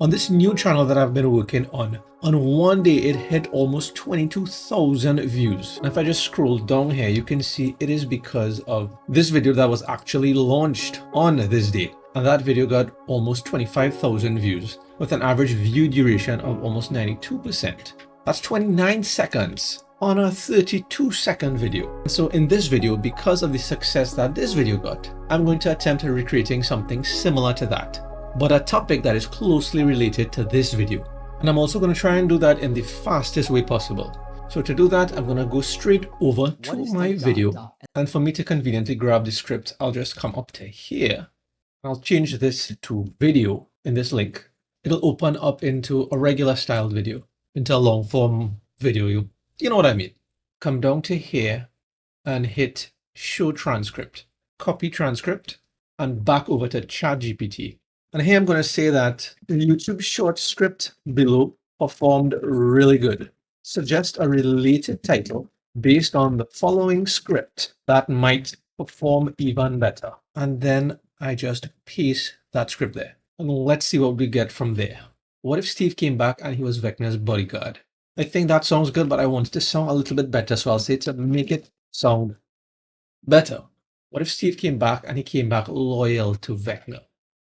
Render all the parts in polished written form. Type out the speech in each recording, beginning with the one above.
On this new channel that I've been working on one day it hit almost 22,000 views. And if I just scroll down here, you can see it is because of this video that was actually launched on this day. And that video got almost 25,000 views with an average view duration of almost 92%. That's 29 seconds on a 32-second video. So in this video, because of the success that this video got, I'm going to attempt recreating something similar to that, but a topic that is closely related to this video. And I'm also going to try and do that in the fastest way possible. So to do that, I'm going to go straight over to my video. And for me to conveniently grab the script, I'll just come up to here. I'll change this to video in this link. It'll open up into a regular styled video, into a long form video. You know what I mean. Come down to here and hit show transcript, copy transcript, and back over to ChatGPT. And here I'm going to say that the YouTube short script below performed really good. Suggest a related title based on the following script that might perform even better. And then I just paste that script there. And let's see what we get from there. What if Steve came back and he was Vecna's bodyguard? I think that sounds good, but I want it to sound a little bit better. So I'll say to make it sound better. What if Steve came back and he came back loyal to Vecna?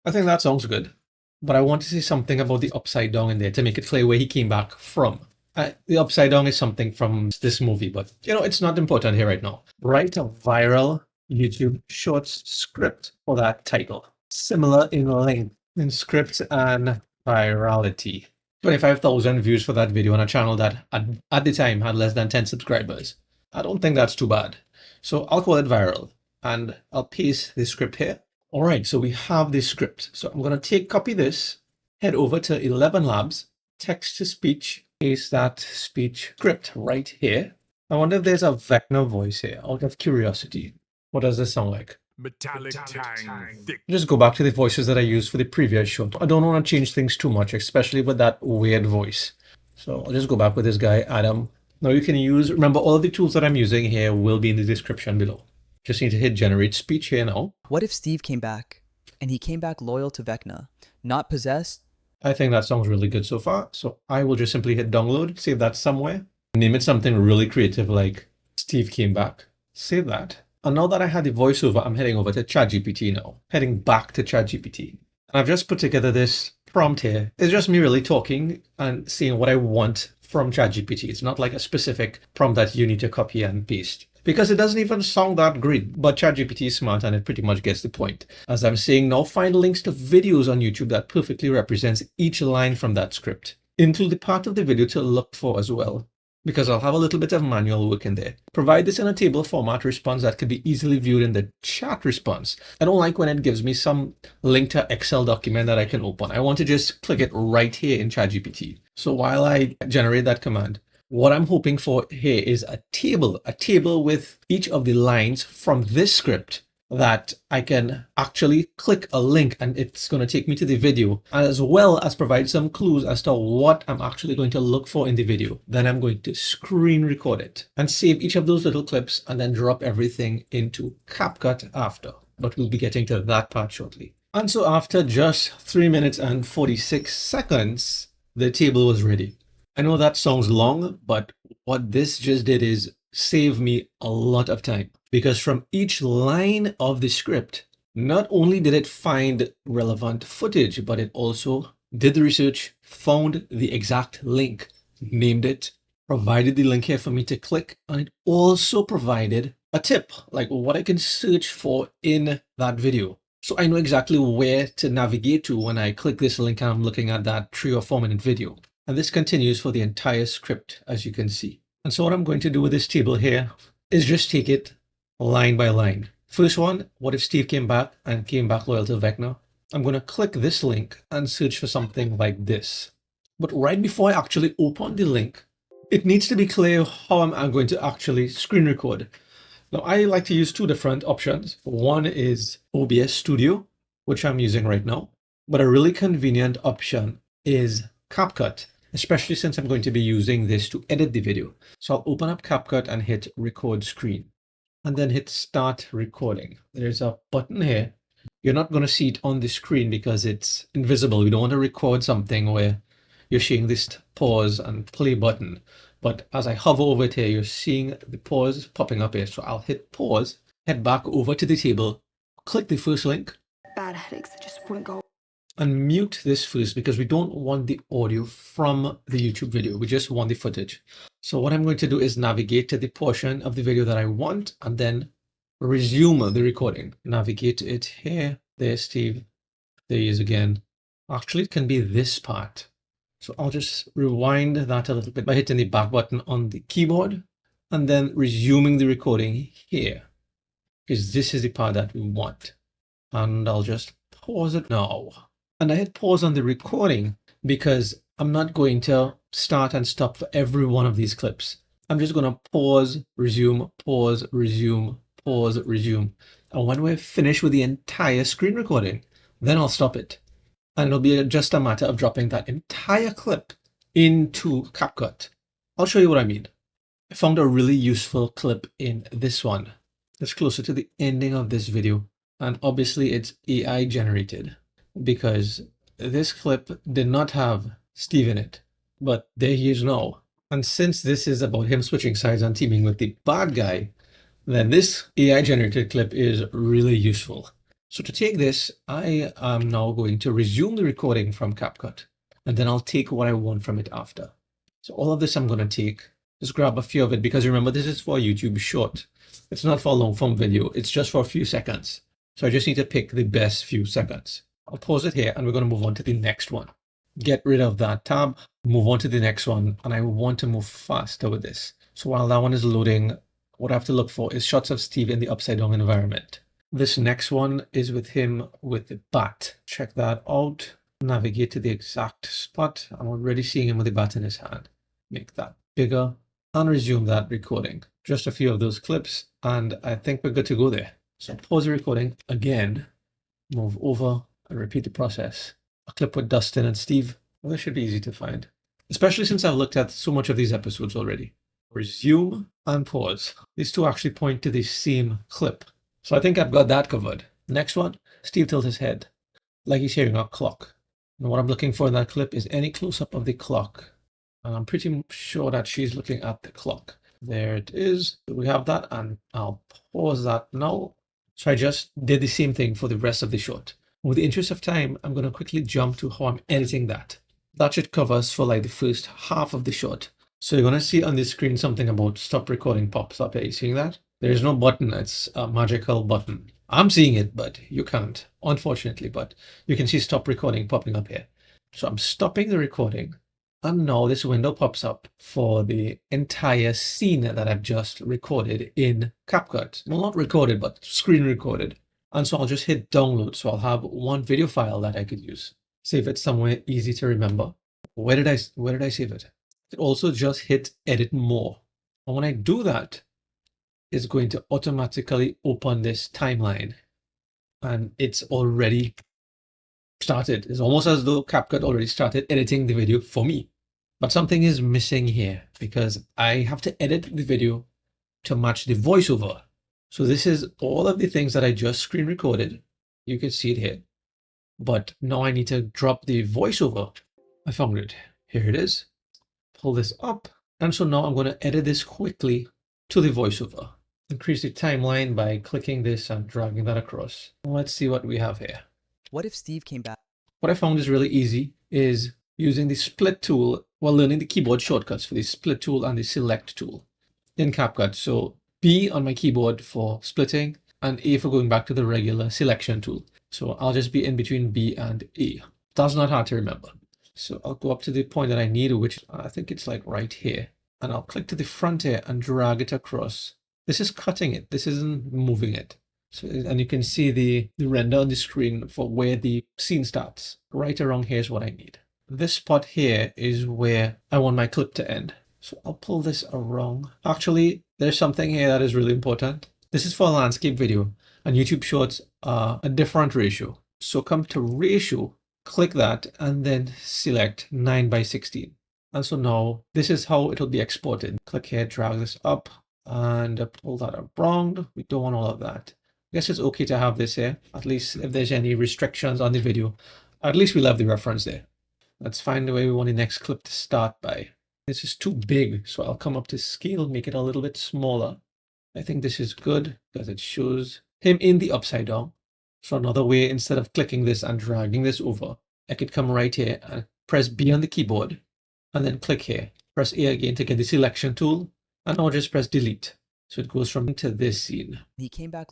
I think that sounds good, but I want to say something about the upside down in there to make it clear where he came back from. The upside down is something from this movie, but it's not important here right now. Write a viral YouTube Shorts script for that title. Similar in length, in script and virality. 25,000 views for that video on a channel that at the time had less than 10 subscribers. I don't think that's too bad. So I'll call it viral and I'll paste the script here. All right, so we have this script. So I'm going to copy this, head over to 11 Labs, text to speech, paste that speech script right here. I wonder if there's a Vecna voice here, out of curiosity. What does this sound like? Metallic tang. Just go back to the voices that I used for the previous show. I don't want to change things too much, especially with that weird voice. So I'll just go back with this guy, Adam. Now you can remember all of the tools that I'm using here will be in the description below. Just need to hit generate speech here now. What if Steve came back and he came back loyal to Vecna, not possessed? I think that sounds really good so far. So I will just simply hit download, save that somewhere, name it something really creative like Steve came back. Save that. And now that I had the voiceover, I'm heading over to ChatGPT now, heading back to ChatGPT. And I've just put together this prompt here. It's just me really talking and seeing what I want from ChatGPT. It's not like a specific prompt that you need to copy and paste, because it doesn't even sound that great, but ChatGPT is smart and it pretty much gets the point. As I'm saying now, find links to videos on YouTube that perfectly represents each line from that script. Include the part of the video to look for as well, because I'll have a little bit of manual work in there. Provide this in a table format response that could be easily viewed in the chat response. I don't like when it gives me some link to Excel document that I can open. I want to just click it right here in ChatGPT. So while I generate that command, what I'm hoping for here is a table with each of the lines from this script that I can actually click a link and it's going to take me to the video, as well as provide some clues as to what I'm actually going to look for in the video. Then I'm going to screen record it and save each of those little clips and then drop everything into CapCut after. But we'll be getting to that part shortly. And so after just 3 minutes and 46 seconds, the table was ready. I know that sounds long, but what this just did is save me a lot of time, because from each line of the script, not only did it find relevant footage, but it also did the research, found the exact link, named it, provided the link here for me to click, and it also provided a tip, like what I can search for in that video. So I know exactly where to navigate to when I click this link and I'm looking at that 3 or 4 minute video. And this continues for the entire script, as you can see. And so what I'm going to do with this table here is just take it line by line. First one, what if Steve came back and came back loyal to Vecna? I'm going to click this link and search for something like this. But right before I actually open the link, it needs to be clear how I'm going to actually screen record. Now, I like to use 2 different options. One is OBS Studio, which I'm using right now. But a really convenient option is CapCut, especially since I'm going to be using this to edit the video. So I'll open up CapCut and hit record screen and then hit start recording. There's a button here You're not going to see it on the screen because it's invisible. We don't want to record something where you're seeing this pause and play button. But as I hover over it here, you're seeing the pause popping up here. So I'll hit pause, head back over to the table, click the first link, Bad headaches that just wouldn't go. and mute this first because we don't want the audio from the YouTube video. We just want the footage. So what I'm going to do is navigate to the portion of the video that I want and then resume the recording. Navigate to it here. There's Steve. There he is again. Actually, it can be this part. So I'll just rewind that a little bit by hitting the back button on the keyboard and then resuming the recording here, because this is the part that we want. And I'll just pause it now. And I hit pause on the recording because I'm not going to start and stop for every one of these clips. I'm just going to pause, resume, pause, resume, pause, resume. And when we're finished with the entire screen recording, then I'll stop it. And it'll be just a matter of dropping that entire clip into CapCut. I'll show you what I mean. I found a really useful clip in this one. It's closer to the ending of this video. And obviously it's AI generated because this clip did not have Steve in it, but there he is now. And since this is about him switching sides and teaming with the bad guy, then this AI generated clip is really useful. So to take this, I am now going to resume the recording from CapCut, and then I'll take what I want from it after. So all of this I'm going to take, just grab a few of it, because remember, this is for YouTube short. It's not for a long form video. It's just for a few seconds. So I just need to pick the best few seconds. I'll pause it here and we're going to move on to the next one. Get rid of that tab, move on to the next one. And I want to move faster with this. So while that one is loading, what I have to look for is shots of Steve in the upside down environment. This next one is with him with the bat. Check that out. Navigate to the exact spot. I'm already seeing him with the bat in his hand. Make that bigger and resume that recording. Just a few of those clips and I think we're good to go there. So pause the recording again, move over and repeat the process. A clip with Dustin and Steve. Well, this should be easy to find, especially since I've looked at so much of these episodes already. Resume and pause. These two actually point to the same clip. So I think I've got that covered. Next one, Steve tilts his head like he's hearing a clock. And what I'm looking for in that clip is any close-up of the clock. And I'm pretty sure that she's looking at the clock. There it is. We have that, and I'll pause that now. So I just did the same thing for the rest of the shot. With the interest of time, I'm going to quickly jump to how I'm editing that. That should cover us for like the first half of the shot. So you're going to see on the screen something about stop recording pops up. Are you seeing that? There is no button. It's a magical button. I'm seeing it, but you can't, unfortunately. But you can see stop recording popping up here. So I'm stopping the recording. And now this window pops up for the entire scene that I've just recorded in CapCut. Well, not recorded, but screen recorded. And so I'll just hit download. So I'll have one video file that I could use. Save it somewhere easy to remember. Where did I save it? I could also just hit edit more. And when I do that, it's going to automatically open this timeline. And it's already started. It's almost as though CapCut already started editing the video for me. But something is missing here because I have to edit the video to match the voiceover. So this is all of the things that I just screen recorded. You can see it here. But now I need to drop the voiceover. I found it. Here it is. Pull this up. And so now I'm going to edit this quickly to the voiceover. Increase the timeline by clicking this and dragging that across. Let's see what we have here. What if Steve came back? What I found is really easy is using the split tool while learning the keyboard shortcuts for the split tool and the select tool in CapCut. So B on my keyboard for splitting and A for going back to the regular selection tool. So I'll just be in between B and A. That's not hard to remember. So I'll go up to the point that I need, which I think it's like right here. And I'll click to the front here and drag it across. This is cutting it. This isn't moving it. So, and you can see the render on the screen for where the scene starts. Right around here is what I need. This spot here is where I want my clip to end. So I'll pull this around. Actually, there's something here that is really important. This is for a landscape video, and YouTube Shorts are a different ratio. So come to ratio, click that, and then select 9:16. And so now this is how it'll be exported. Click here, drag this up, and pull that around. We don't want all of that. I guess it's okay to have this here. At least if there's any restrictions on the video, at least we'll have the reference there. Let's find the way we want the next clip to start by. This is too big, so I'll come up to scale, make it a little bit smaller. I think this is good because it shows him in the upside down. So another way, instead of clicking this and dragging this over, I could come right here and press B on the keyboard and then click here. Press A again to get the selection tool, and now just press delete. So it goes from to this scene. He came back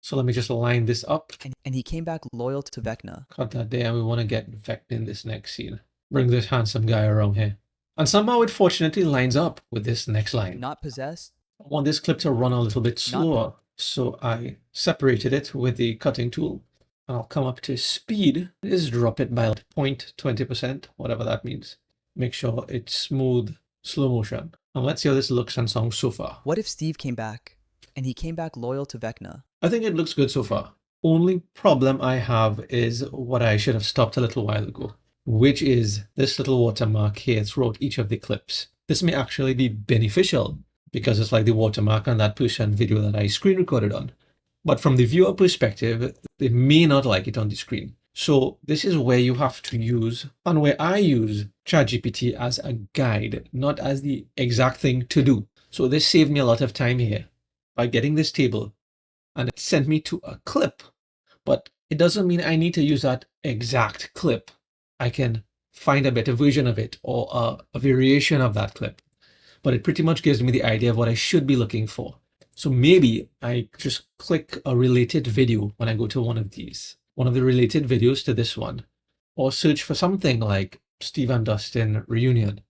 So let me just line this up. and he came back loyal to Vecna. Cut that there, and we want to get Vecna in this next scene. Bring this handsome guy around here. And somehow it fortunately lines up with this next line. Not possessed. I want this clip to run a little bit slower. So I separated it with the cutting tool. I'll come up to speed. Just drop it by 0.20%, whatever that means. Make sure it's smooth, slow motion. And let's see how this looks and sounds so far. What if Steve came back and he came back loyal to Vecna? I think it looks good so far. Only problem I have is what I should have stopped a little while ago, which is this little watermark here throughout each of the clips. This may actually be beneficial because it's like the watermark on that person video that I screen recorded on. But from the viewer perspective, they may not like it on the screen. So this is where you have to use, and where I use ChatGPT as a guide, not as the exact thing to do. So this saved me a lot of time here by getting this table, and it sent me to a clip. But it doesn't mean I need to use that exact clip. I can find a better version of it or a variation of that clip. But it pretty much gives me the idea of what I should be looking for. So maybe I just click a related video when I go to one of these, one of the related videos to this one, or search for something like Steve and Dustin reunion,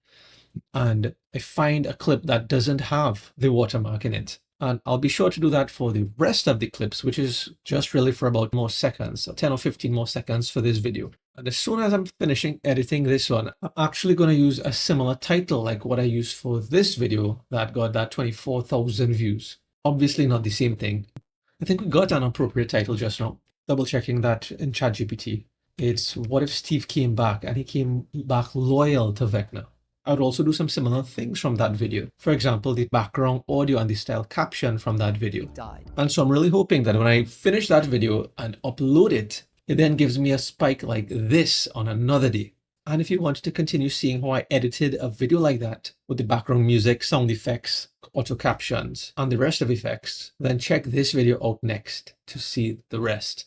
and I find a clip that doesn't have the watermark in it. And I'll be sure to do that for the rest of the clips, which is just really for about more seconds, so 10 or 15 more seconds for this video. And as soon as I'm finishing editing this one, I'm actually going to use a similar title like what I used for this video that got that 24,000 views. Obviously not the same thing. I think we got an appropriate title just now. Double checking that in ChatGPT. It's what if Steve came back and he came back loyal to Vecna. I would also do some similar things from that video. For example, the background audio and the style caption from that video. And so I'm really hoping that when I finish that video and upload it, it then gives me a spike like this on another day. And if you want to continue seeing how I edited a video like that with the background music, sound effects, auto captions, and the rest of effects, then check this video out next to see the rest.